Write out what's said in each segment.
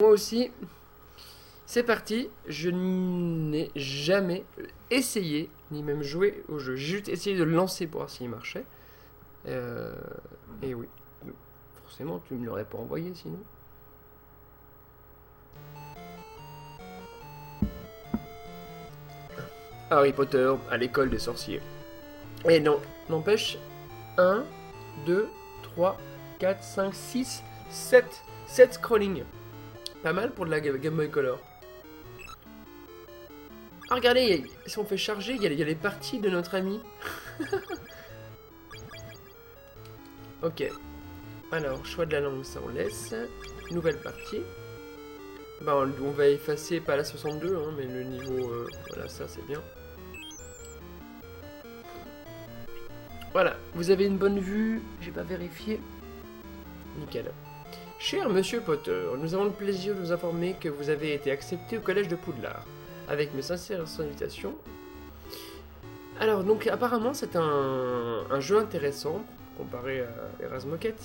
Moi aussi, c'est parti. Je n'ai jamais essayé, ni même joué au jeu. J'ai juste essayé de le lancer pour voir s'il marchait. Euh, et oui, forcément, tu me l'aurais pas envoyé sinon. Harry Potter à l'école des sorciers. Et non, n'empêche, 1, 2, 3, 4, 5, 6, 7. 7 scrolling. Pas mal pour de la Game Boy Color. Ah, regardez, si on fait charger, il y a les parties de notre ami. Ok. Alors, choix de la langue, ça on laisse. Nouvelle partie. Bah, on va effacer, pas la 62, hein, mais le niveau... voilà, ça c'est bien. Voilà, vous avez une bonne vue. J'ai pas vérifié. Nickel. Cher Monsieur Potter, nous avons le plaisir de vous informer que vous avez été accepté au collège de Poudlard. Avec mes sincères salutations. Alors, donc, apparemment, c'est un jeu intéressant, comparé à Erasmoket,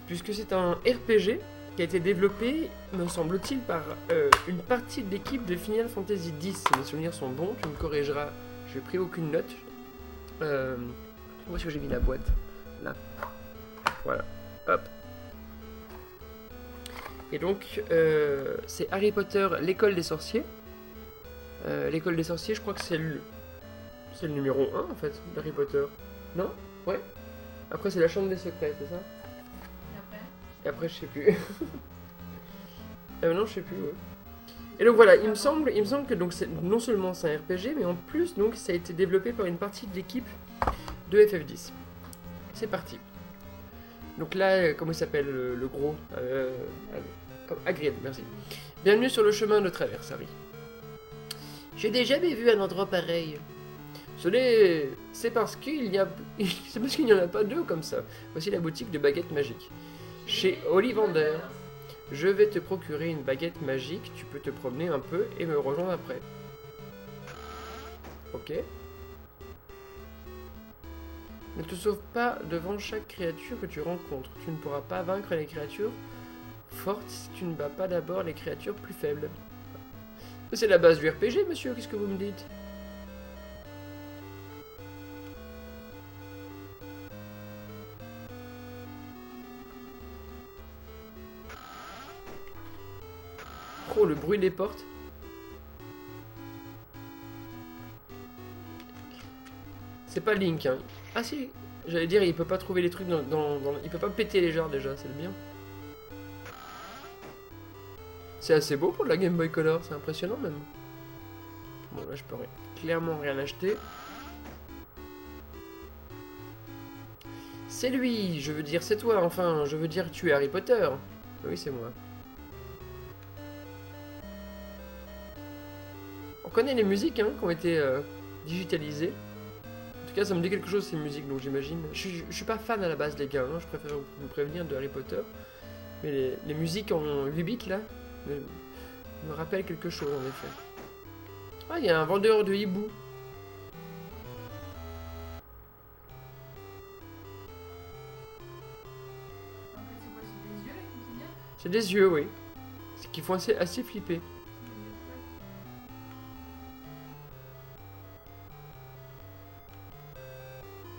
puisque c'est un RPG qui a été développé, me semble-t-il, par une partie de l'équipe de Final Fantasy X. Si mes souvenirs sont bons, tu me corrigeras. Je n'ai pris aucune note. Où est-ce que j'ai mis la boîte? Là. Voilà. Hop. Et donc, c'est Harry Potter, l'école des sorciers. L'école des sorciers, je crois que c'est le numéro 1 en fait, d'Harry Potter. Non? Ouais. Après, c'est la chambre des secrets, c'est ça? Et après, je sais plus. Non, je sais plus, ouais. Et donc voilà, il me semble que donc non seulement c'est un RPG, mais en plus donc ça a été développé par une partie de l'équipe de FF10. C'est parti. Donc là, comment il s'appelle le gros Hagrid, merci. Bienvenue sur le chemin de traverse, Harry. J'ai déjà vu un endroit pareil. C'est parce qu'il y a, c'est parce qu'il n'y en a pas deux comme ça. Voici la boutique de baguettes magiques. Chez Ollivander. Je vais te procurer une baguette magique, tu peux te promener un peu et me rejoindre après. Ok. Ne te sauve pas devant chaque créature que tu rencontres. Tu ne pourras pas vaincre les créatures fortes si tu ne bats pas d'abord les créatures plus faibles. C'est la base du RPG, monsieur, qu'est-ce que vous me dites? Oh, le bruit des portes. C'est pas Link, hein. Ah si, j'allais dire, il peut pas trouver les trucs il peut pas péter les genres déjà, c'est le bien. C'est assez beau pour de la Game Boy Color, c'est impressionnant même. Bon, là, je peux clairement rien acheter. C'est lui, je veux dire, c'est toi, enfin, je veux dire, tu es Harry Potter. Oui, c'est moi. On connaît les musiques hein, qui ont été digitalisées. En tout cas, ça me dit quelque chose ces musiques, donc j'imagine. Je suis pas fan à la base, les gars, hein, je préfère vous prévenir de Harry Potter. Mais les musiques en 8 bits là me rappellent quelque chose en effet. Ah, il y a un vendeur de hibou. C'est des yeux, oui. Ce qui font assez flipper.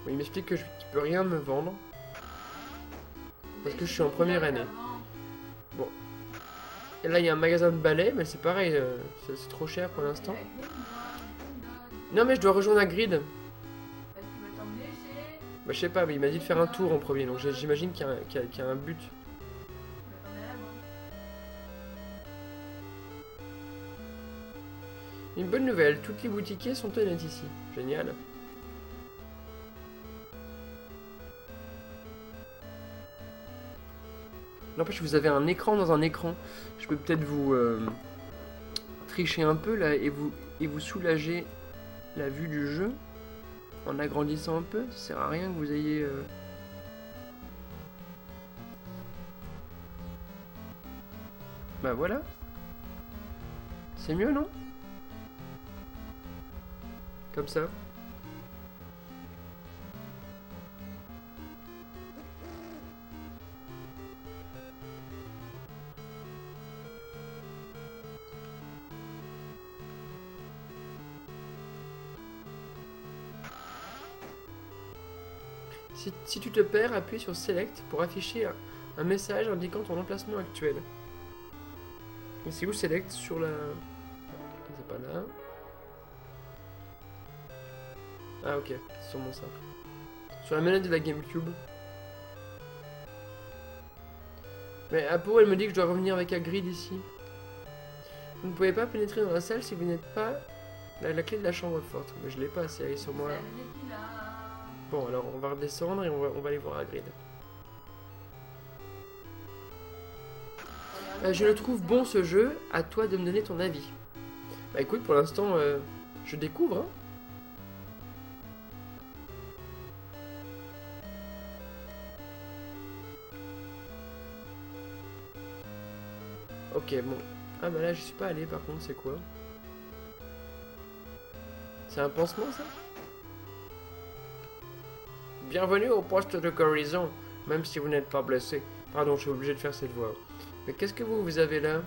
Bon, il m'explique que qu'il peut rien me vendre. Parce que je suis en première année. Bon. Et là, il y a un magasin de balais, mais c'est pareil, c'est trop cher pour l'instant. Non, mais je dois rejoindre un grid. Bah, je sais pas, mais il m'a dit de faire un tour en premier, donc j'imagine qu'il y a un but. Une bonne nouvelle, toutes les boutiquiers sont honnêtes ici. Génial. N'empêche, vous avez un écran dans un écran. Je peux peut-être vous tricher un peu là et vous soulager la vue du jeu en agrandissant un peu. Ça sert à rien que vous ayez... Bah voilà. C'est mieux, non? Comme ça. Si tu te perds, appuie sur Select pour afficher un message indiquant ton emplacement actuel. Et c'est où Select? Sur la... C'est pas là. Ah ok, c'est sûrement ça. Sur la manette de la GameCube. Mais Apo, elle me dit que je dois revenir avec Hagrid ici. Vous ne pouvez pas pénétrer dans la salle si vous n'êtes pas la clé de la chambre forte. Mais je l'ai pas, c'est elle sur moi. Bon, alors on va redescendre et on va aller voir Hagrid. Je le trouve bon ce jeu, à toi de me donner ton avis. Bah écoute, pour l'instant, je découvre. Hein. Ok, bon. Ah bah là, je suis pas allé par contre, c'est quoi? C'est un pansement ça? Bienvenue au poste de guérison, même si vous n'êtes pas blessé. Pardon, je suis obligé de faire cette voix. Mais qu'est-ce que vous avez là?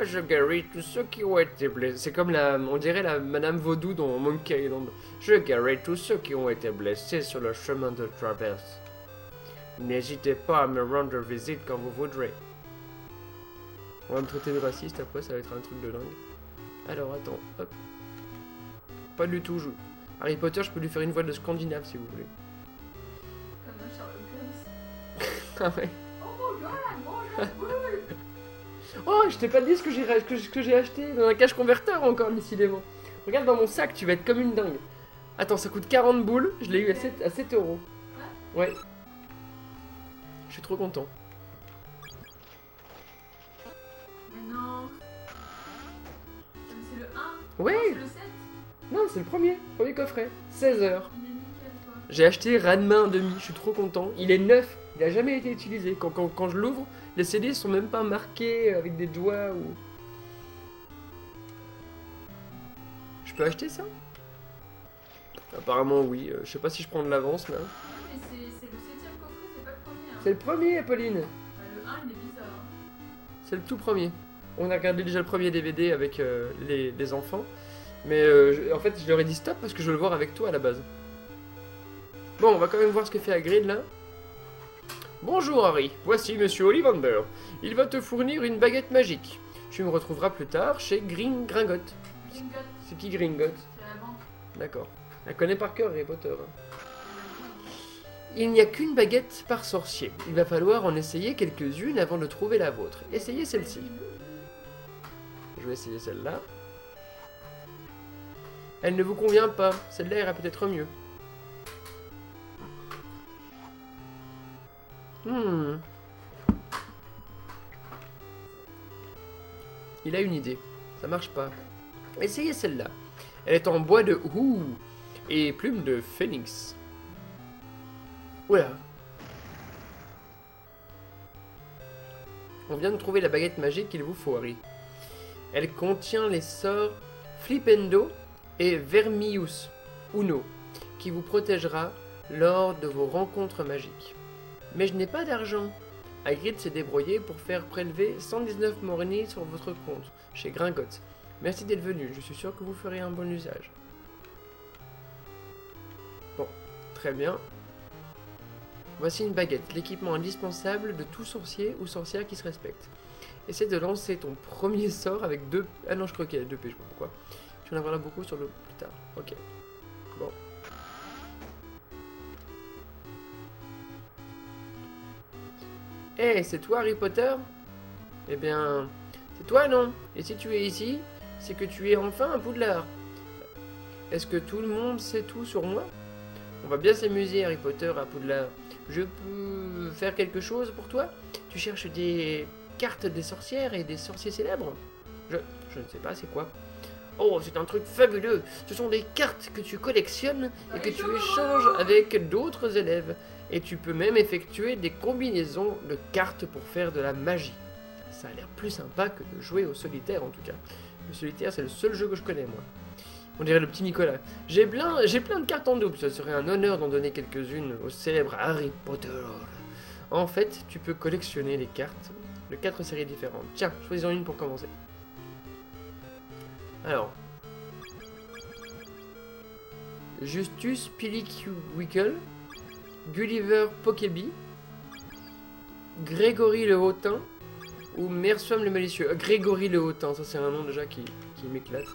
Je guéris tous ceux qui ont été blessés. C'est comme on dirait la Madame Vaudou dans Monkey Island. Je guéris tous ceux qui ont été blessés sur le chemin de traverse. N'hésitez pas à me rendre visite quand vous voudrez. On va me traiter de raciste après, ça va être un truc de dingue. Alors attends, hop. Pas du tout, Harry Potter, je peux lui faire une voix de Scandinave si vous voulez. Comme Sherlock Holmes. Ah ouais. Oh, je t'ai pas dit ce que j'ai acheté dans un cache converteur encore, décidément. Regarde dans mon sac, tu vas être comme une dingue. Attends, ça coûte 40 boules, je l'ai eu à 7 euros. Ouais. Je suis trop content. Mais non. C'est le 1. Ouais. Non, c'est le 7. Non, c'est le premier coffret. 16 heures. Il est nickel, quoi. J'ai acheté Ranma 1,5, je suis trop content. Il est neuf, il a jamais été utilisé. Quand je l'ouvre, les CD sont même pas marqués avec des doigts ou... Je peux acheter ça? Apparemment oui, je sais pas si je prends de l'avance là. Mais c'est le 7ème coffret, c'est pas le premier. Hein. C'est le premier, Apolline. Bah, le 1, il est bizarre. Hein. C'est le tout premier. On a regardé déjà le premier DVD avec les enfants. Mais en fait, je leur ai dit stop parce que je veux le voir avec toi à la base. Bon, on va quand même voir ce que fait Hagrid là. Bonjour Harry, voici Monsieur Ollivander. Il va te fournir une baguette magique. Tu me retrouveras plus tard chez Gringotts. Gringotts, C'est qui Gringotts? c'est la banque. D'accord. Elle connaît par cœur Harry Potter. Il n'y a qu'une baguette par sorcier. Il va falloir en essayer quelques-unes avant de trouver la vôtre. Essayez celle-ci. Je vais essayer celle-là. Elle ne vous convient pas. Celle-là ira peut-être mieux. Il a une idée. Ça marche pas. Essayez celle-là. Elle est en bois de hou et plume de phénix. Oula. On vient de trouver la baguette magique qu'il vous faut, Harry. Elle contient les sorts Flipendo et Vermius Uno, qui vous protégera lors de vos rencontres magiques. Mais je n'ai pas d'argent. Hagrid s'est débrouillé pour faire prélever 119 morny sur votre compte, chez Gringotts. Merci d'être venu, je suis sûr que vous ferez un bon usage. Bon, très bien. Voici une baguette, l'équipement indispensable de tout sorcier ou sorcière qui se respecte. Essaie de lancer ton premier sort avec 2... Ah non, je crois qu'il y a 2 P, je sais pas pourquoi. Tu en auras beaucoup sur le plus tard. Ok. Bon. Eh, c'est toi Harry Potter? Eh bien, c'est toi non? Et si tu es ici, c'est que tu es enfin un Poudlard. Est-ce que tout le monde sait tout sur moi? On va bien s'amuser Harry Potter à Poudlard. Je peux faire quelque chose pour toi? Tu cherches des cartes des sorcières et des sorciers célèbres? Je ne sais pas, c'est quoi? Oh, c'est un truc fabuleux! Ce sont des cartes que tu collectionnes et que tu échanges avec d'autres élèves. Et tu peux même effectuer des combinaisons de cartes pour faire de la magie. Ça a l'air plus sympa que de jouer au solitaire en tout cas. Le solitaire, c'est le seul jeu que je connais moi. On dirait le petit Nicolas. J'ai plein de cartes en double, ce serait un honneur d'en donner quelques-unes au célèbre Harry Potter. En fait, tu peux collectionner les cartes de 4 séries différentes. Tiens, choisis-en une pour commencer. Alors. Justus Piliquiwickle. Gulliver Pokébee, Grégory le Hautain ou Merswam le Malicieux. Grégory le Hautain, ça c'est un nom déjà qui m'éclate.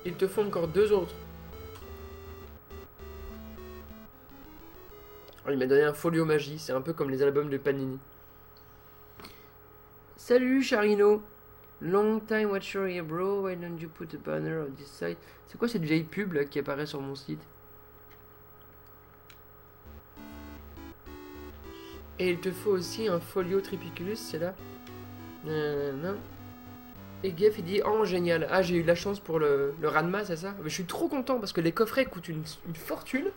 Il te faut encore 2 autres. Oh, il m'a donné un folio magie, c'est un peu comme les albums de Panini. Salut Charino. Long time watcher here bro, why don't you put a banner of this site? C'est quoi cette vieille pub là qui apparaît sur mon site? Et il te faut aussi un folio Tripiculus, c'est là. Non. Et Geff il dit oh génial, ah j'ai eu la chance pour le Ranma, c'est ça? Mais je suis trop content parce que les coffrets coûtent une fortune.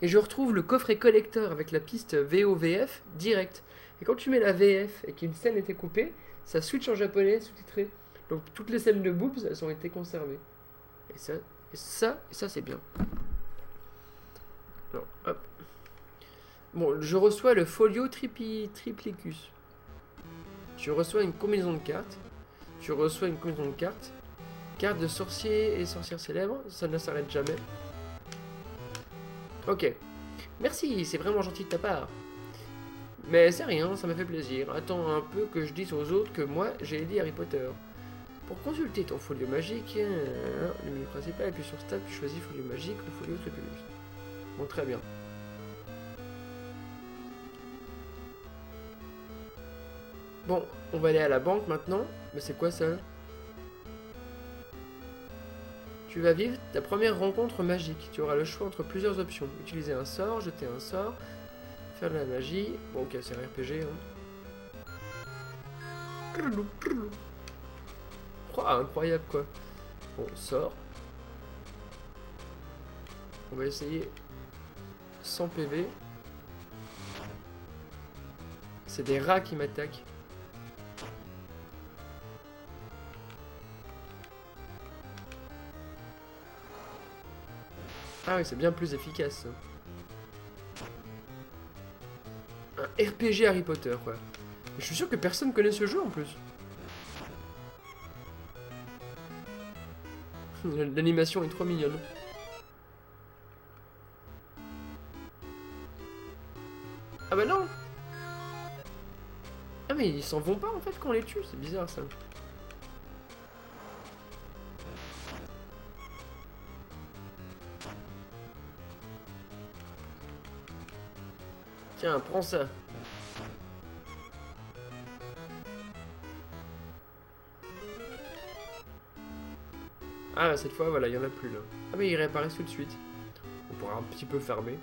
Et je retrouve le coffret collector avec la piste VO-VF direct. Et quand tu mets la VF et qu'une scène était coupée, ça switch en japonais sous-titré. Donc toutes les scènes de boobs, elles ont été conservées. Et ça c'est bien. Alors, hop. Bon, je reçois le folio Triplicus. Tu reçois une combinaison de cartes. Carte de sorcier et sorcière célèbre. Ça ne s'arrête jamais. Ok. Merci, c'est vraiment gentil de ta part. Mais c'est rien, ça m'a fait plaisir. Attends un peu que je dise aux autres que moi, j'ai lu Harry Potter. Pour consulter ton folio magique, le menu principal, appuie sur Stab, tu choisis folio magique ou folio Triplicus. Bon, très bien. Bon, on va aller à la banque maintenant. Mais c'est quoi ça? Tu vas vivre ta première rencontre magique. Tu auras le choix entre plusieurs options. Utiliser un sort, jeter un sort, faire de la magie. Bon, ok, c'est un RPG. Oh, incroyable quoi. Bon, sort. On va essayer 100 PV. C'est des rats qui m'attaquent. Ah oui, c'est bien plus efficace. Un RPG Harry Potter, quoi. Je suis sûr que personne connaît ce jeu en plus. L'animation est trop mignonne. Ah bah non! Ah mais ils s'en vont pas en fait quand on les tue, c'est bizarre ça. Tiens, prends ça. Ah, cette fois, voilà, il n'y en a plus là. Ah, mais ils réapparaissent tout de suite. On pourra un petit peu farmer.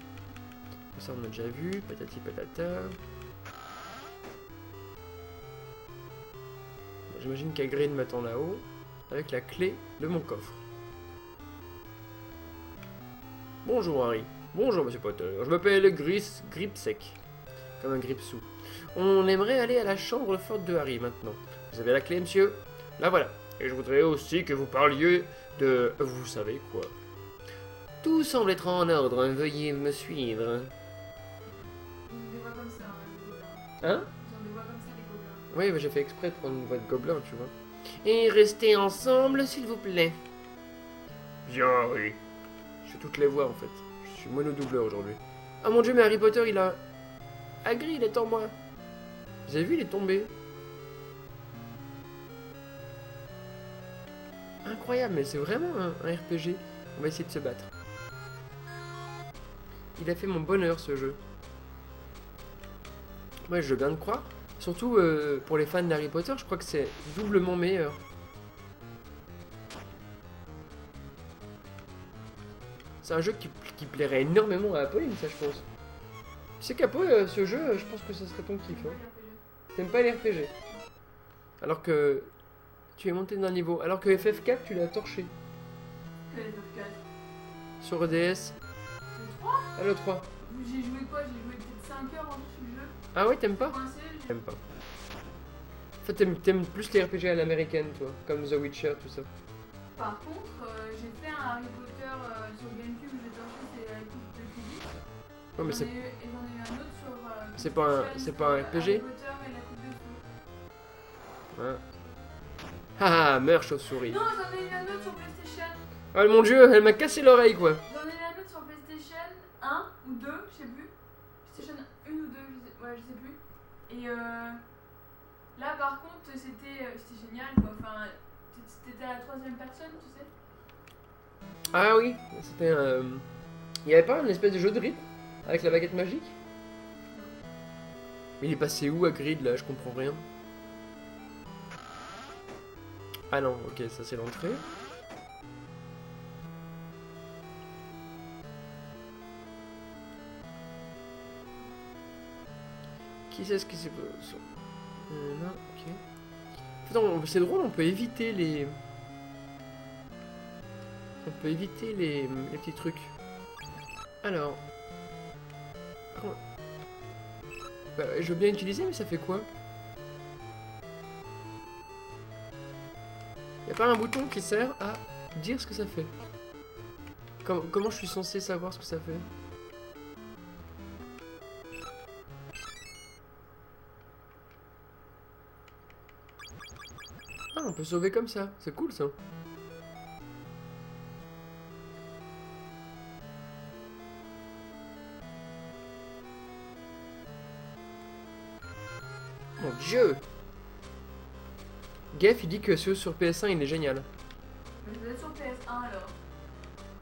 Ça, on a déjà vu. Patati patata. J'imagine qu'Hagrid m'attend là-haut. Avec la clé de mon coffre. Bonjour, Harry. Bonjour, Monsieur Potter. Je m'appelle Gripsec. Comme un gripsou. On aimerait aller à la chambre forte de Harry maintenant. Vous avez la clé, monsieur? La voilà. Et je voudrais aussi que vous parliez de... Vous savez quoi? Tout semble être en ordre. Veuillez me suivre. Ils ont des voix comme ça, les gobelins. Hein? Ils ont des voix comme ça, les gobelins. Oui, mais j'ai fait exprès de prendre une voix de gobelin, tu vois. Et restez ensemble, s'il vous plaît. Bien, Harry. Je fais toutes les voix, en fait. Je suis monodoubleur aujourd'hui. Ah mon dieu, mais Harry Potter, il a... Hagrid, il est en moi. Vous avez vu, il est tombé. Incroyable, mais c'est vraiment un RPG. On va essayer de se battre. Il a fait mon bonheur, ce jeu. Moi, je veux bien le croire. Surtout pour les fans d'Harry Potter, je crois que c'est doublement meilleur. C'est un jeu qui plairait énormément à Apolline, ça, je pense. Tu sais qu'Apo, ce jeu, je pense que ce serait ton kiff. Hein. T'aimes pas les RPG. Alors que tu es monté d'un niveau. Alors que FF4, tu l'as torché. Que les FF4. Sur EDS. Le 3? Ah, le 3. J'ai joué quoi? J'ai joué peut-être 5 heures en dessus le jeu. Ah ouais, t'aimes pas? Coincé, j'ai- T'aimes pas. En fait, t'aimes plus les RPG à l'américaine, toi. Comme The Witcher, tout ça. Par contre, j'ai fait un Harry Potter sur GameCube où j'ai torché, c'est la coupe de Quidditch. Ouais, mais c'est... Et j'en ai eu un autre sur... C'est pas un- PlayStation, c'est pas un RPG? Harry Potter et la coupe de feu. Ouais. Ah, meurs, chauve-souris. Non, j'en ai eu un autre sur PlayStation. Oh mon dieu, elle m'a cassé l'oreille, quoi. J'en ai eu un autre sur PlayStation. Ouais, je sais plus. Et là, par contre, c'était génial, quoi. Enfin, t'étais à la troisième personne, tu sais. Ah oui, c'était un. Il y avait pas une espèce de jeu de rythme avec la baguette magique? Mais il est passé où à Grid là? Je comprends rien. Ah non, ok, ça c'est l'entrée. Qui c'est ce qui s'est. Là, ok. Putain, c'est drôle, on peut éviter les. On peut éviter les petits trucs. Alors. Bah, je veux bien utiliser, mais ça fait quoi? Y'a pas un bouton qui sert à dire ce que ça fait? Comment je suis censé savoir ce que ça fait? Ah, on peut sauver comme ça, c'est cool ça. Mon dieu! Geff il dit que ce sur PS1 il est génial. Mais je vais être sur PS1 alors.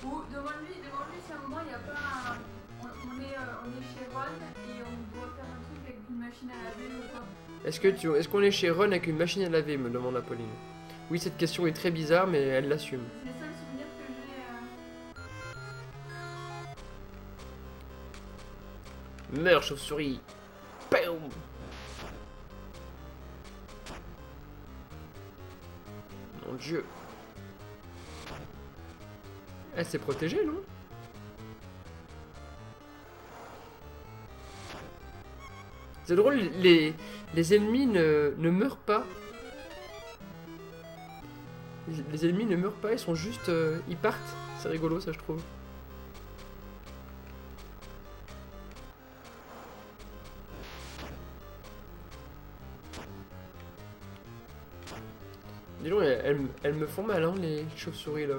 Ou demande-lui si à un moment il n'y a pas un. On est chez Ron et on doit faire un truc avec une machine à laver ou quoi. Est-ce qu'on est chez Ron avec une machine à laver, me demande Apolline. Oui, cette question est très bizarre, mais elle l'assume. C'est le seul souvenir que j'ai. Meurs, chauve-souris! Boum! Mon dieu! Elle s'est protégée, non? C'est drôle, les ennemis ne meurent pas. Les ennemis ne meurent pas, ils sont juste. Ils partent. C'est rigolo, ça, je trouve. Dis donc, elles me font mal, hein, les chauves-souris, là.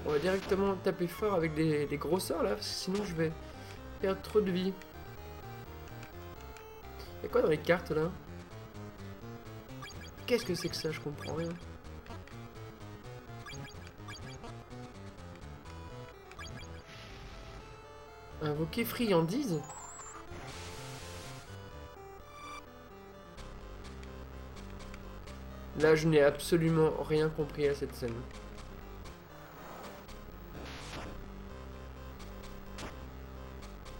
On va directement taper fort avec des gros sorts, là, parce que sinon je vais perdre trop de vie. Y'a quoi dans les cartes, là? Qu'est-ce que c'est que ça? Je comprends rien. Invoquer friandise? Là, je n'ai absolument rien compris à cette scène.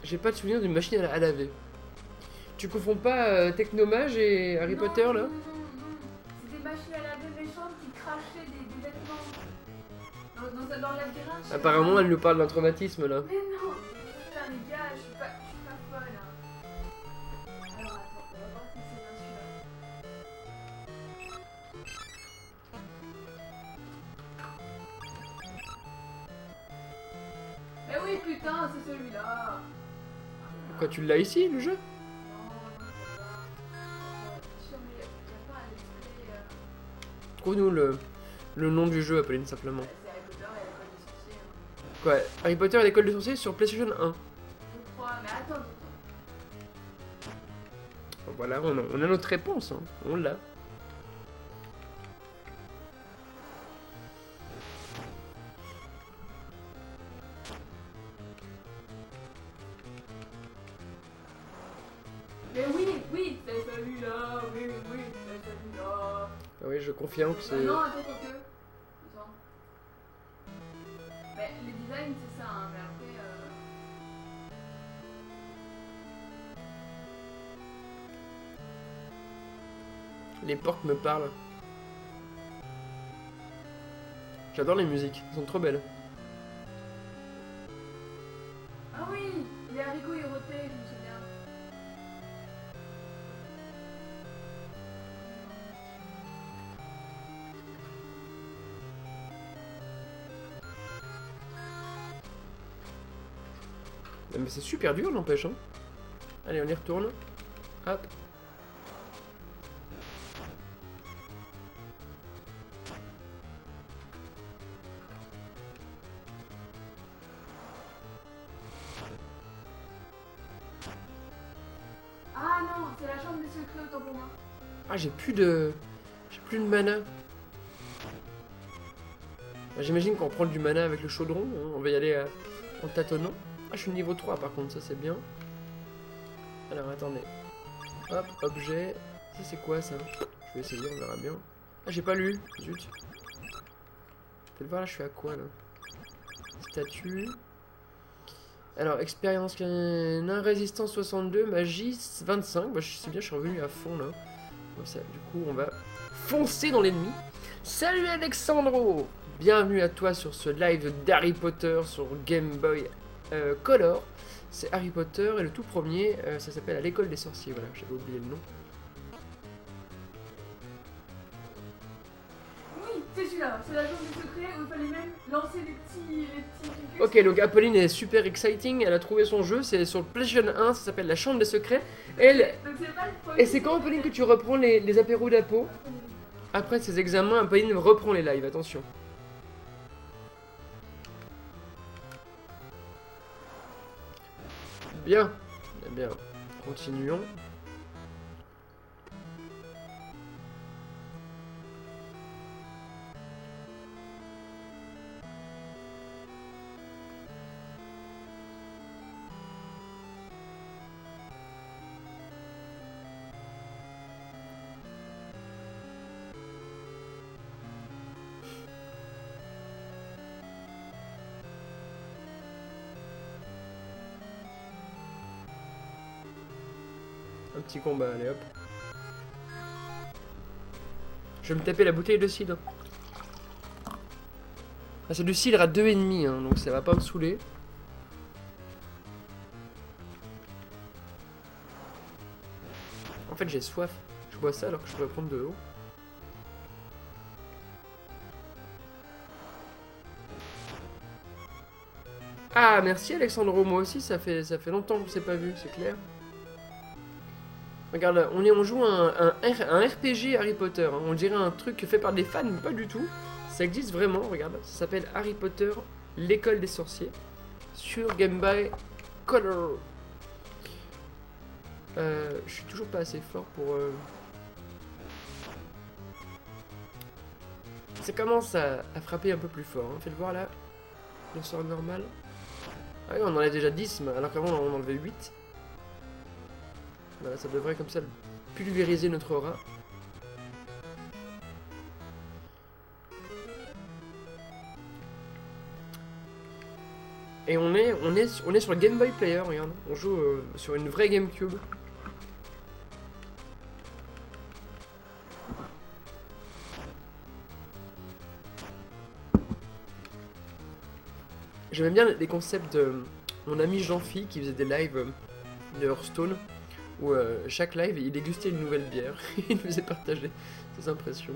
J'ai pas de souvenir d'une machine à laver. Tu confonds pas Technomage et Harry Potter, là? Non. C'est des machines à laver méchantes qui crachaient des vêtements. Dans le labyrinthe. Apparemment, elle nous parle d'un traumatisme, là. Mais non. Putain, les gars, je suis pas folle. Hein. Alors attends, on va voir si c'est bien celui-là. Mais oui, putain, c'est celui-là. Quoi, tu l'as ici, le jeu? Non, c'est pas. Sûr, mais y a pas un extrait. Trouve-nous le nom du jeu, Apolline, simplement. C'est Harry Potter et l'école des sorciers. Hein. Quoi, Harry Potter et l'école des sorciers sur PlayStation 1. Je crois, mais attends. Bon, voilà, on a notre réponse, hein. On l'a. Mais oui, c'est celui-là. Oui, c'est celui-là. Ah oui, je confirme que c'est... Non, attends, quoique. Attends. Mais les designs, c'est ça, hein, mais après. Les portes me parlent. J'adore les musiques, elles sont trop belles. Ah oui, les haricots érotés, je me souviens. Mais c'est super dur, n'empêche, hein. Allez, on y retourne. Hop. c'est la chambre des secrets autant pour moi. Ah, j'ai plus de mana. J'imagine qu'on prend du mana avec le chaudron, hein. On va y aller en tâtonnant. Ah, je suis niveau 3 par contre, ça c'est bien. Alors attendez. Hop, objet. Ça c'est quoi ça? Je vais essayer, on verra bien. Ah, j'ai pas lu, zut. Faites voir là, je suis à quoi là? Statut. Alors, expérience canin, résistance 62, magie 25. Bah, c'est bien, je suis revenu à fond là. Comme ça, du coup, on va foncer dans l'ennemi. Salut Alexandro! Bienvenue à toi sur ce live d'Harry Potter sur Game Boy Color. C'est Harry Potter et le tout premier, ça s'appelle À l'école des sorciers. Voilà, j'avais oublié le nom. Oui, c'est celui-là. C'est la chambre des secrets où il fallait même lancer les petits Ok, donc Apolline est super exciting. Elle a trouvé son jeu. C'est sur le PlayStation 1. Ça s'appelle La chambre des secrets. Et c'est quand, Apolline, que tu reprends les apéros d'Apo? Après ces examens, Apolline reprend les lives. Attention. Bien. Eh bien, continuons. Un petit combat, allez hop. Je vais me taper la bouteille de cidre. Ah, c'est du cidre à 2,5, hein, donc ça va pas me saouler. En fait, j'ai soif. Je bois ça alors que je pourrais prendre de l'eau. Ah, merci Alexandro, moi aussi, ça fait longtemps qu'on s'est pas vu, c'est clair. Regarde, on joue un RPG Harry Potter, hein. On dirait un truc fait par des fans, mais pas du tout. Ça existe vraiment, regarde, ça s'appelle Harry Potter, l'école des sorciers, sur Game Boy Color. Je suis toujours pas assez fort pour... Ça commence à frapper un peu plus fort, hein. Faites voir là, le sort normal. Ah oui, on en a déjà 10, alors qu'avant on en enlevait 8. Voilà, ça devrait comme ça pulvériser notre aura. Et on est sur le Game Boy Player, regarde. On joue sur une vraie GameCube. J'aimais bien les concepts de mon ami Jean-Phi qui faisait des lives de Hearthstone. Où chaque live, il dégustait une nouvelle bière. Il nous faisait partager ses impressions.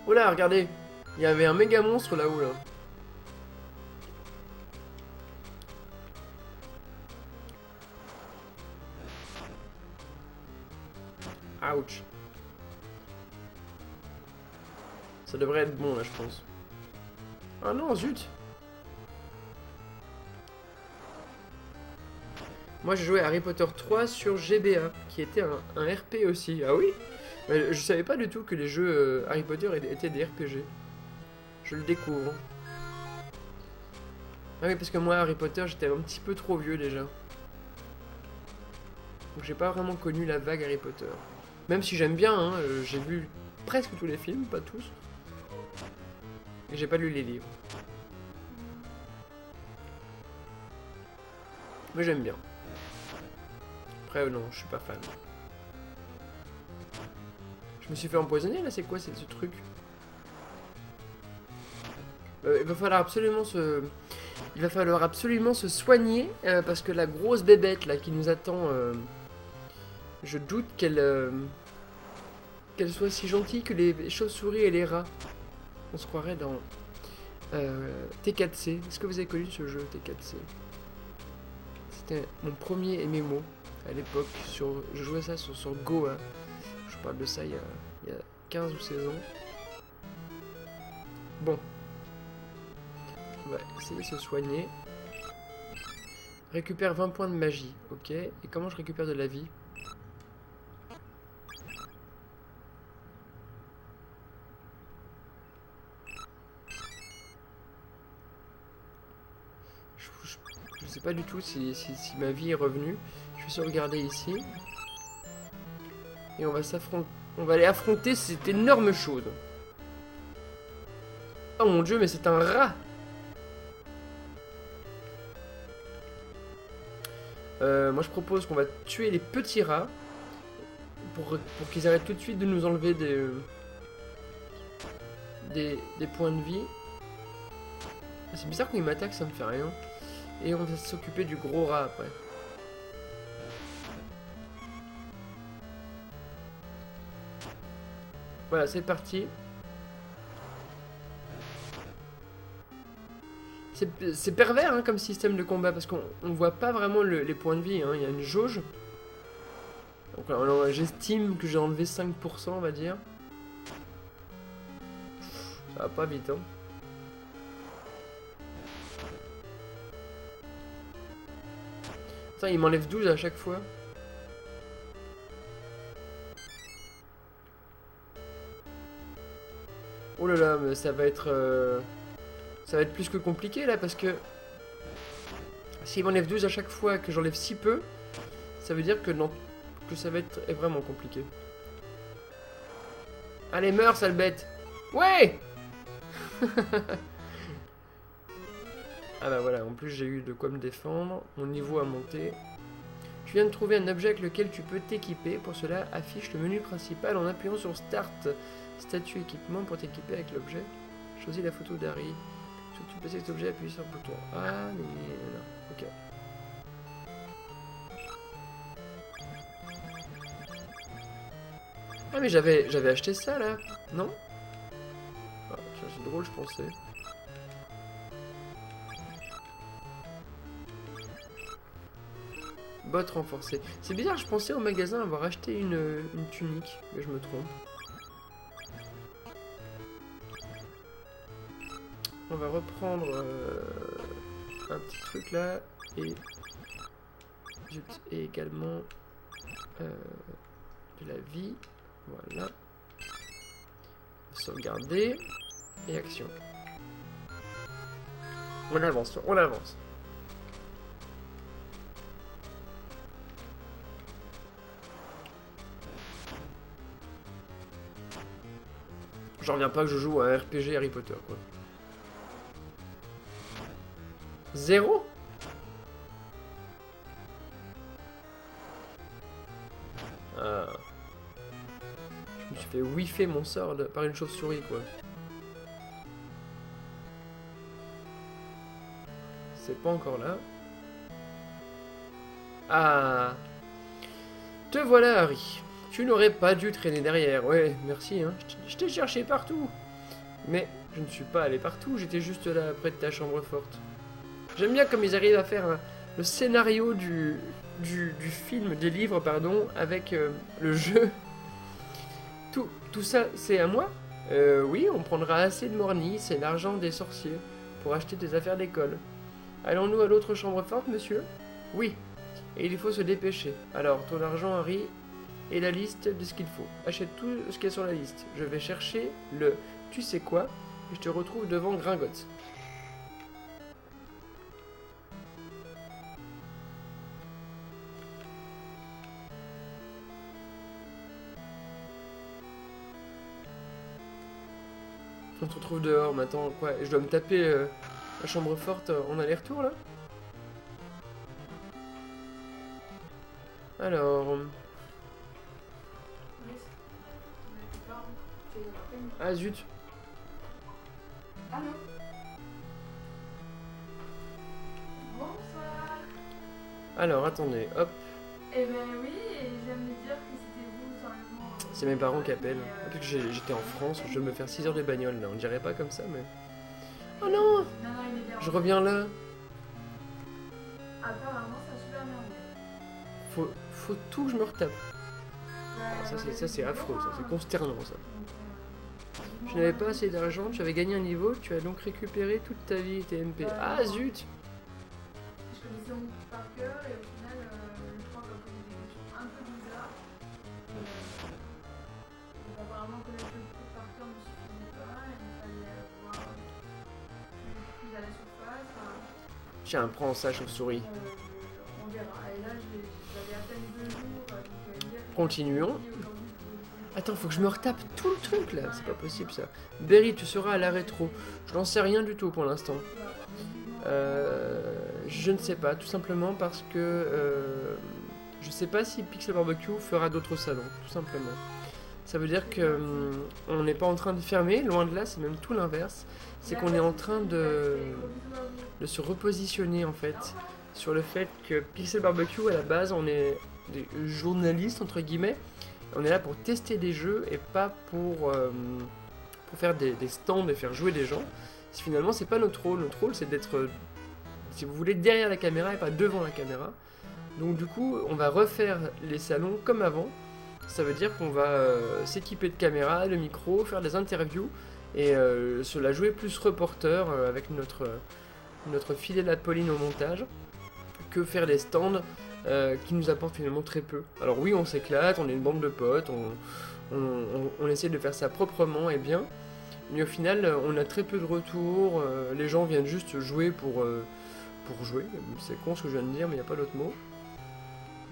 Oh là, regardez. Il y avait un méga monstre là-haut, là. Ouch. Ça devrait être bon, là, je pense. Ah non, zut. Moi j'ai joué à Harry Potter 3 sur GBA, qui était un RP aussi. Ah oui? Je savais pas du tout que les jeux Harry Potter étaient des RPG. Je le découvre. Ah oui, parce que moi Harry Potter j'étais un petit peu trop vieux déjà. Donc j'ai pas vraiment connu la vague Harry Potter. Même si j'aime bien, hein, j'ai vu presque tous les films, pas tous. Et j'ai pas lu les livres. Mais j'aime bien. Après, non, je suis pas fan. Je me suis fait empoisonner là, c'est quoi ce truc? Il va falloir absolument se soigner parce que la grosse bébête là qui nous attend, je doute qu'elle soit si gentille que les chauves-souris et les rats. On se croirait dans T4C. Est-ce que vous avez connu ce jeu T4C? C'était mon premier MMO. À l'époque, je jouais ça sur Go, hein. Je parle de ça il y a 15 ou 16 ans. Bon. On va essayer de se soigner. Récupère 20 points de magie. Ok. Et comment je récupère de la vie? Je sais pas du tout si ma vie est revenue. Je vais sauvegarder ici. Et on va aller affronter cette énorme chose. Oh mon dieu, mais c'est un rat! Moi je propose qu'on va tuer les petits rats pour qu'ils arrêtent tout de suite de nous enlever des points de vie. C'est bizarre quand ils m'attaquent, ça me fait rien. Et on va s'occuper du gros rat après. Voilà, c'est parti. C'est pervers hein, comme système de combat parce qu'on voit pas vraiment les points de vie. Hein. Il y a une jauge. Donc alors, j'estime que j'ai enlevé 5%, on va dire. Ça va pas vite. Hein. Putain, il m'enlève 12 à chaque fois. Oh là là, mais ça va être plus que compliqué là parce que s'il m'enlève 12 à chaque fois que j'enlève si peu, ça veut dire que, que ça va être vraiment compliqué. Allez, meurs, sale bête! Ouais! Ah bah voilà, en plus j'ai eu de quoi me défendre, mon niveau a monté. Tu viens de trouver un objet avec lequel tu peux t'équiper, pour cela affiche le menu principal en appuyant sur Start. Statut équipement pour t'équiper avec l'objet. Choisis la photo d'Harry. Surtout placer cet objet, appuyer sur le bouton. Ah, mais non. Ok. Ah, mais j'avais acheté ça là, non? Ah, c'est drôle, je pensais. Bottes renforcées. C'est bizarre, je pensais au magasin avoir acheté une tunique, mais je me trompe. On va reprendre un petit truc là et également de la vie. Voilà. Sauvegarder et action. On avance, on avance. J'en reviens pas que je joue à un RPG Harry Potter quoi. 0 ? Ah. Je me suis fait whiffer mon sort par une chauve-souris quoi. C'est pas encore là. Ah. Te voilà Harry. Tu n'aurais pas dû traîner derrière. Ouais, merci hein. Je t'ai cherché partout. Mais je ne suis pas allé partout, j'étais juste là près de ta chambre forte. J'aime bien comme ils arrivent à faire le scénario du film, des livres, pardon, avec le jeu. Tout ça, c'est à moi? Oui, on prendra assez de morny, c'est l'argent des sorciers, pour acheter des affaires d'école. Allons-nous à l'autre chambre forte, monsieur? Oui, et il faut se dépêcher. Alors, ton argent, Harry, et la liste de ce qu'il faut. Achète tout ce qui est sur la liste. Je vais chercher le tu sais quoi, et je te retrouve devant Gringotts. On se retrouve dehors, maintenant quoi? Je dois me taper la chambre forte en aller-retour là? Alors... Ah zut! Allô? Bonsoir! Alors attendez, hop. Eh ben oui, et j'aime me dire que c'était vous, sérieusement. C'est mes parents qui appellent. Depuis que j'étais en France, je vais me faire 6 heures de bagnole là. On dirait pas comme ça, mais. Oh non! Non, il est bien. Je reviens là. Apparemment, ça a super bien. Faut tout que je me retape. Ça c'est affreux, ça c'est consternant ça. Je n'avais pas assez d'argent, tu avais gagné un niveau, tu as donc récupéré toute ta vie TMP. Ah zut! Je connaissais mon parcours. Tiens, prends ça, chauve-souris. On verra. Et là, j'avais à peine 2 jours. Donc, continuons. Attends, faut que je me retape tout le truc là, c'est pas possible ça. Berry, tu seras à la rétro. Je n'en sais rien du tout pour l'instant. Je ne sais pas, tout simplement parce que je sais pas si Pixel Barbecue fera d'autres salons, tout simplement. Ça veut dire que on n'est pas en train de fermer, loin de là, c'est même tout l'inverse. C'est qu'on est en train de se repositionner en fait sur le fait que Pixel Barbecue à la base, on est des journalistes entre guillemets. On est là pour tester des jeux et pas pour faire des stands et faire jouer des gens. Finalement, c'est pas notre rôle. Notre rôle, c'est d'être, si vous voulez, derrière la caméra et pas devant la caméra. Donc du coup, on va refaire les salons comme avant. Ça veut dire qu'on va s'équiper de caméras, de micros, faire des interviews et se la jouer plus reporter avec notre fidèle Apolline au montage que faire des stands qui nous apportent finalement très peu. Alors oui, on s'éclate, on est une bande de potes, on essaie de faire ça proprement et bien, mais au final, on a très peu de retours, les gens viennent juste jouer pour jouer, c'est con ce que je viens de dire, mais il n'y a pas d'autre mot.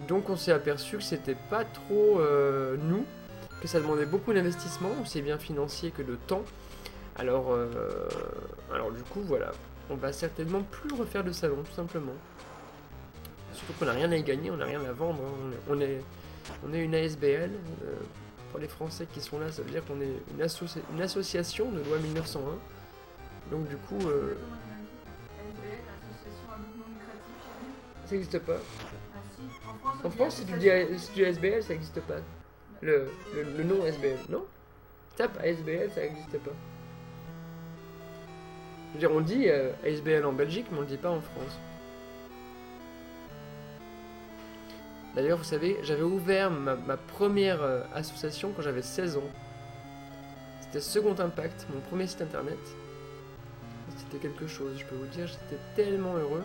Donc on s'est aperçu que c'était pas trop nous, que ça demandait beaucoup d'investissement, aussi bien financier que de temps. Alors du coup, voilà, on va certainement plus refaire de salon, tout simplement. Surtout qu'on n'a rien à y gagner, on n'a rien à vendre. Hein. On est une ASBL. Pour les Français qui sont là, ça veut dire qu'on est une association de loi 1901. Donc du coup... Ça n'existe pas. En France, si tu dis ASBL, ça n'existe pas. Le nom ASBL, non? Tape ASBL, ça n'existe pas. Je veux dire, on dit ASBL en Belgique, mais on ne le dit pas en France. D'ailleurs, vous savez, j'avais ouvert ma première association quand j'avais 16 ans. C'était Second Impact, mon premier site internet. C'était quelque chose, je peux vous dire, j'étais tellement heureux.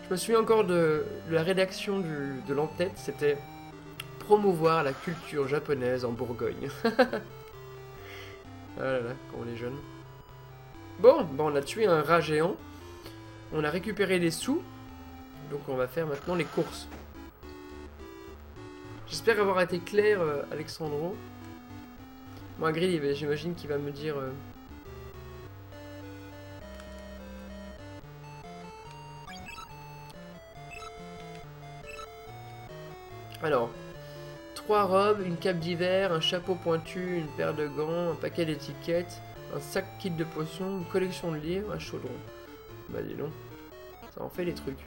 Je me souviens encore de la rédaction de l'entête, c'était promouvoir la culture japonaise en Bourgogne. Ah là là, quand on est jeune. Bon, on a tué un rat géant, on a récupéré des sous. Donc on va faire maintenant les courses. J'espère avoir été clair, Alexandro. Moi, Grill, j'imagine qu'il va me dire... Alors, 3 robes, une cape d'hiver, un chapeau pointu, une paire de gants, un paquet d'étiquettes, un sac kit de potions, une collection de livres, un chaudron. Bah dis donc, ça en fait les trucs.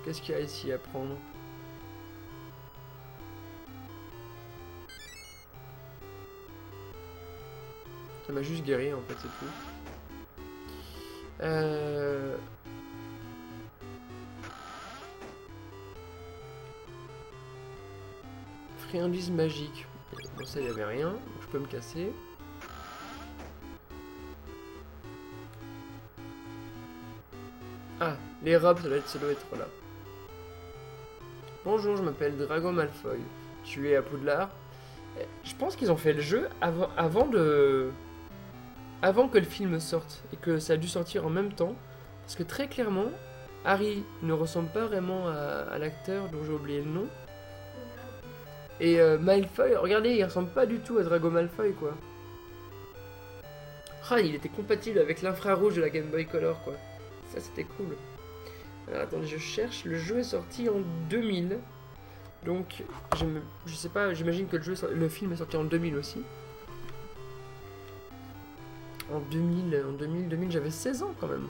Qu'est-ce qu'il y a ici à prendre? Ça m'a juste guéri en fait, c'est tout. Friandise magique. Bon, ça, il n'y avait rien. Donc je peux me casser. Ah, les robes, ça doit être là. Bonjour, je m'appelle Drago Malfoy. Tu es à Poudlard. Je pense qu'ils ont fait le jeu avant que le film sorte. Et que ça a dû sortir en même temps. Parce que très clairement, Harry ne ressemble pas vraiment à l'acteur dont j'ai oublié le nom. Et Malfoy, regardez, il ressemble pas du tout à Drago Malfoy, quoi. Ah, il était compatible avec l'infrarouge de la Game Boy Color, quoi. Ça, c'était cool. Alors, attendez, je cherche. Le jeu est sorti en 2000. Donc, je sais pas, j'imagine que le film est sorti en 2000 aussi. En 2000, j'avais 16 ans, quand même.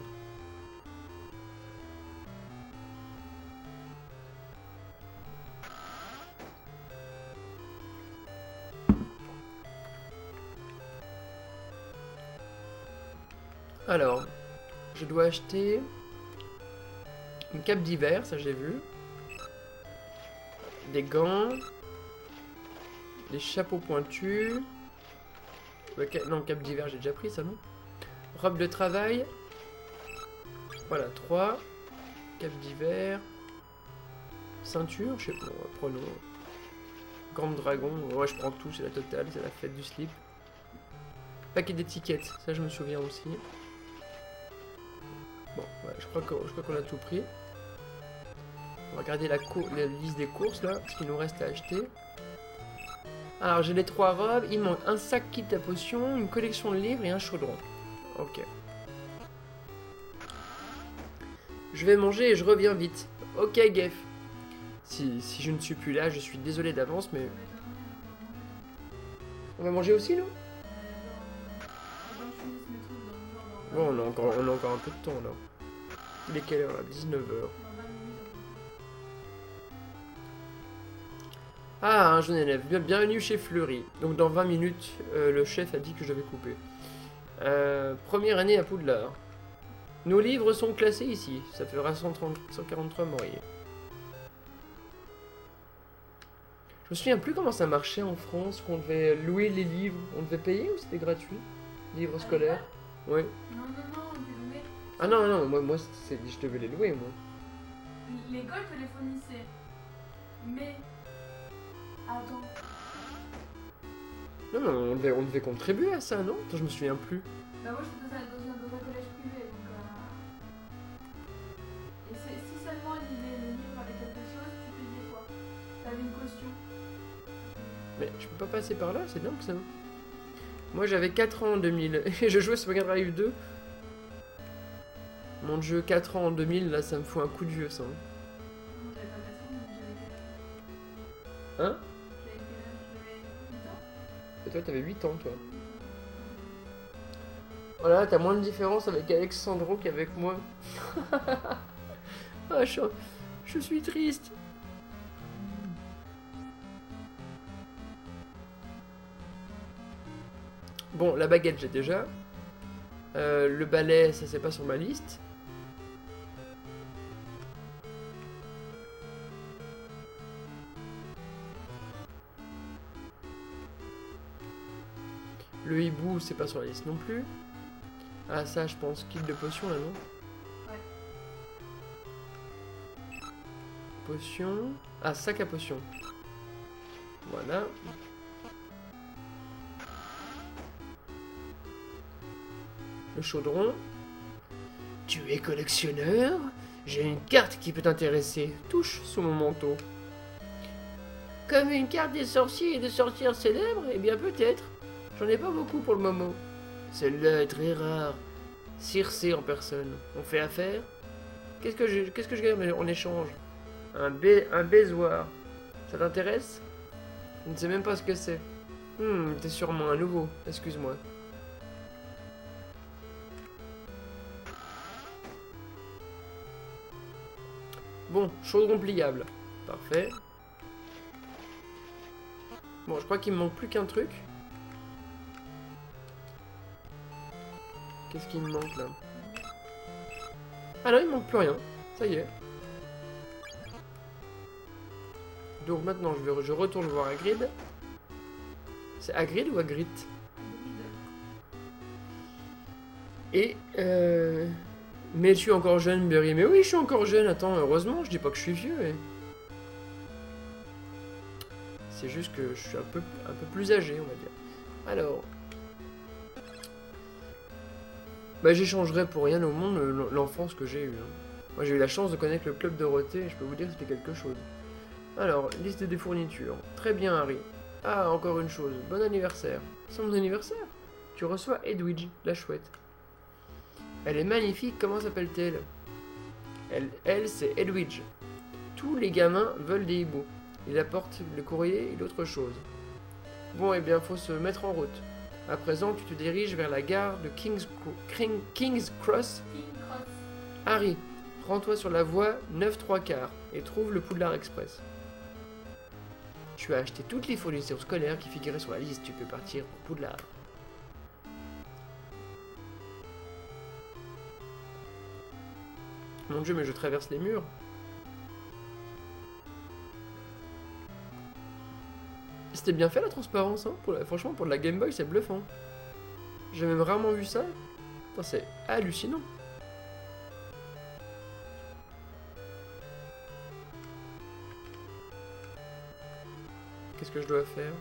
Alors, je dois acheter une cape d'hiver, ça j'ai vu. Des gants. Des chapeaux pointus. Non, cape d'hiver, j'ai déjà pris ça, non? Robe de travail. Voilà, 3. Cape d'hiver. Ceinture, je sais pas, prenons. Camp Dragon. Ouais, je prends tout, c'est la totale, c'est la fête du slip. Paquet d'étiquettes, ça je me souviens aussi. Bon, ouais, je crois qu'on a tout pris. On va regarder la liste des courses là, ce qu'il nous reste à acheter. Alors j'ai les 3 robes, il manque un sac kit à potions, une collection de livres et un chaudron. Ok. Je vais manger et je reviens vite. Ok, Geff. Si je ne suis plus là, je suis désolé d'avance, mais... On va manger aussi, nous? Bon, on a encore un peu de temps, là. Il est quelle heure, là? 19h. Ah, un jeune élève. Bienvenue chez Fleury. Donc, dans 20 minutes, le chef a dit que je devais couper. Première année à Poudlard. Nos livres sont classés ici. Ça fera 143 moyens. Je me souviens plus comment ça marchait en France, qu'on devait louer les livres. On devait payer ou c'était gratuit? Livres scolaires? Oui. Non, on devait louer. Ah non, moi je devais les louer, moi. L'école te les fournissait. Mais... Attends. Non, on devait contribuer à ça, non? Attends, je me souviens plus. Bah moi j'étais dans un collège privé, donc... Et si seulement le livre avait quelque chose, tu payais quoi? T'avais une caution. Mais je peux pas passer par là, c'est dingue ça. Moi j'avais 4 ans en 2000 et je jouais sur Mega Drive 2. Mon jeu 4 ans en 2000, là ça me fout un coup de vieux ça. Non, t'avais pas 4 ans, j'avais 4 ans. Hein? Et toi t'avais 8 ans toi. Voilà, t'as moins de différence avec Alexandro qu'avec moi. Ah, je suis triste. Bon, la baguette j'ai déjà. Le balai, ça c'est pas sur ma liste. Le hibou, c'est pas sur la liste non plus. Ah ça, je pense, kit de potion là, non? Ouais. Potion... Ah, sac à potion. Voilà. Le chaudron. Tu es collectionneur? J'ai une carte qui peut t'intéresser. Touche sous mon manteau. Comme une carte des sorciers et des sorcières célèbres? Eh bien peut-être. J'en ai pas beaucoup pour le moment. Celle-là est très rare. Circé en personne. On fait affaire? Qu'est-ce que je gagne en échange? Un baisoir. Ça t'intéresse? Je ne sais même pas ce que c'est. T'es sûrement un nouveau. Excuse-moi. Bon, chaudron pliable. Parfait. Bon, je crois qu'il me manque plus qu'un truc. Qu'est-ce qu'il me manque là? Ah non, il me manque plus rien. Ça y est. Donc maintenant, je retourne voir Hagrid. C'est Hagrid ou Hagrid? Et mais je suis encore jeune, Berry. Mais oui, je suis encore jeune. Attends, heureusement, je dis pas que je suis vieux. C'est juste que je suis un peu plus âgé, on va dire. Alors... Bah j'échangerais pour rien au monde l'enfance que j'ai eue. Moi j'ai eu la chance de connaître le club Dorothée et je peux vous dire que c'était quelque chose. Alors, liste des fournitures. Très bien Harry. Ah, encore une chose. Bon anniversaire. C'est mon anniversaire. Tu reçois Edwidge, la chouette. Elle est magnifique, comment s'appelle-t-elle? Elle c'est Edwidge. Tous les gamins veulent des hiboux. Ils apportent le courrier et d'autres choses. Bon, eh bien, faut se mettre en route. À présent, tu te diriges vers la gare de King's Cross. Harry, rends-toi sur la voie 9-3/4 et trouve le Poudlard Express. Tu as acheté toutes les fournitures scolaires qui figuraient sur la liste. Tu peux partir pour Poudlard. Mon Dieu, mais je traverse les murs. C'était bien fait la transparence, hein. Franchement, pour la Game Boy, c'est bluffant. J'ai même rarement vu ça. C'est hallucinant. Qu'est-ce que je dois faire?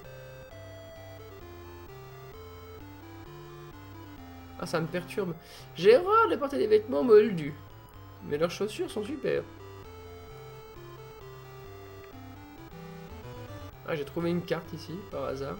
Ah, ça me perturbe. J'ai horreur de porter des vêtements moldus. Mais leurs chaussures sont super. Ah, j'ai trouvé une carte ici, par hasard.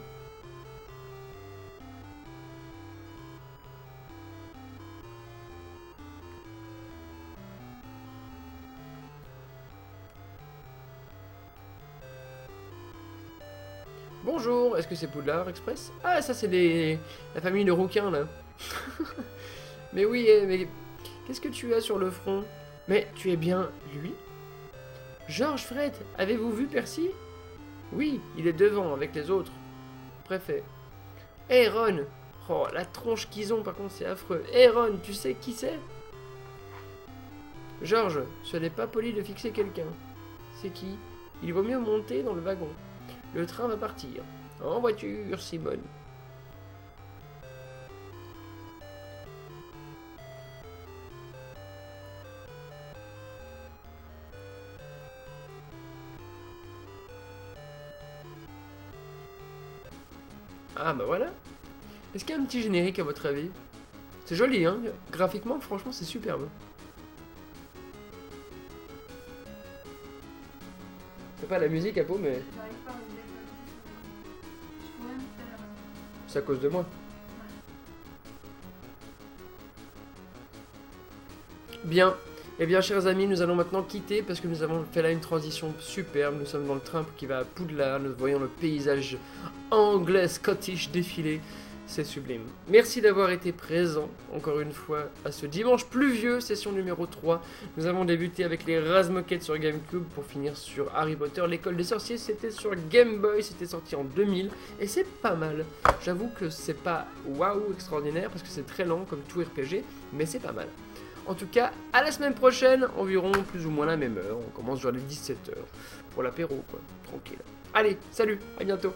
Bonjour, est-ce que c'est Poudlard Express? Ah, ça c'est la famille de rouquins, là. Mais oui, mais qu'est-ce que tu as sur le front? Mais tu es bien lui? George Fred, avez-vous vu Percy? Oui, il est devant avec les autres. Préfet. Hé Ron! Oh, la tronche qu'ils ont, par contre, c'est affreux. Hé Ron, tu sais qui c'est? George, ce n'est pas poli de fixer quelqu'un. C'est qui? Il vaut mieux monter dans le wagon. Le train va partir. En voiture, Simone. Ah bah voilà. Est-ce qu'il y a un petit générique à votre avis? C'est joli, hein? Graphiquement, franchement, c'est superbe. C'est pas la musique à peau, mais... C'est à cause de moi. Bien. Eh bien, chers amis, nous allons maintenant quitter parce que nous avons fait là une transition superbe. Nous sommes dans le train qui va à Poudlard. Nous voyons le paysage anglais, scottish défiler. C'est sublime. Merci d'avoir été présent, encore une fois, à ce dimanche pluvieux, session numéro 3. Nous avons débuté avec les Razmoket sur GameCube pour finir sur Harry Potter, l'école des sorciers. C'était sur Game Boy, c'était sorti en 2000 et c'est pas mal. J'avoue que c'est pas waouh extraordinaire parce que c'est très lent comme tout RPG, mais c'est pas mal. En tout cas, à la semaine prochaine, environ plus ou moins la même heure. On commence vers les 17h pour l'apéro, quoi. Tranquille. Allez, salut, à bientôt.